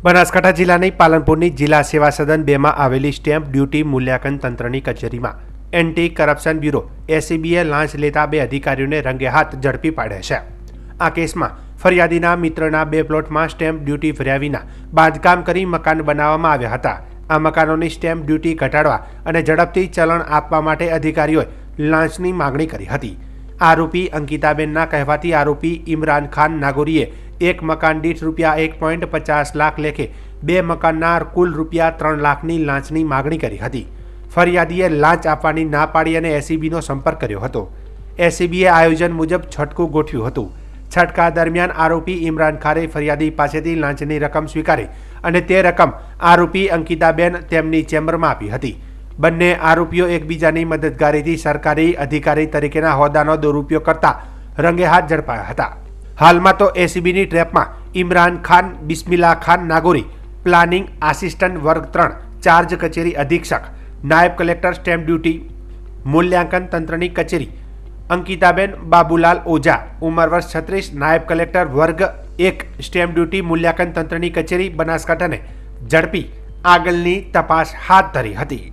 બનાસકાંઠા જિલ્લાની પાલનપુરની જિલ્લા સેવા સદન 2 માં આવેલી સ્ટેમ્પ ડ્યુટી મૂલ્યાંકન તંત્રની કચેરીમાં એન્ટી કરપ્શન બ્યુરો એસીબીએ લાંચ લેતા 2 અધિકારીઓને રંગે હાથ ઝડપી પાડ્યા છે। આ કેસમાં ફરિયાદીના મિત્રના 2 પ્લોટમાં સ્ટેમ્પ ડ્યુટી ભર્યા વિના બાંધકામ કરી મકાન બનાવવામાં આવ્યા હતા। આ મકાનોની સ્ટેમ્પ ડ્યુટી ઘટાડવા અને ઝડપથી ચલણ આપવા માટે અધિકારીઓએ લાંચની માગણી કરી હતી। આરોપી અંકિતાબેનના કહેવાથી આરોપી ઇમરાન ખાન નાગોરીએ એક મકાન દીઠ ₹1.50 લાખ લેખે 2 મકાનના કુલ ₹3 લાખની લાંચની માગણી કરી હતી। ફરિયાદીએ લાંચ આપવાની ના પાડી અને એસીબીનો સંપર્ક કર્યો હતો। એસીબીએ આયોજન મુજબ છટકું ગોઠવ્યું હતું। છટકા દરમિયાન આરોપી ઇમરાન ખાને ફરિયાદી પાસેથી લાંચની રકમ સ્વીકારી અને તે રકમ આરોપી અંકિતાબેન તેમની ચેમ્બરમાં આપી હતી। બંને આરોપીઓ એકબીજાની મદદગારીથી સરકારી અધિકારી તરીકેના હોદ્દાનો દુરુપયોગ કરતા રંગે હાથ ઝડપાયા હતા। હાલમાં તો એસીબીની ટ્રેપમાં ઇમરાન ખાન બિસ્મિલ્લા ખાન નાગોરી, પ્લાનિંગ આસિસ્ટન્ટ વર્ગ 3, ચાર્જ કચેરી અધિક્ષક, નાયબ કલેક્ટર સ્ટેમ્પ ડ્યુટી મૂલ્યાંકન તંત્રની કચેરી અંકિતાબેન બાબુલાલ ઓઝા, ઉંમર વર્ષ 36, નાયબ કલેક્ટર વર્ગ 1 સ્ટેમ્પ ડ્યુટી મૂલ્યાંકન તંત્રની કચેરી બનાસકાંઠાને ઝડપી આગળની તપાસ હાથ ધરી હતી।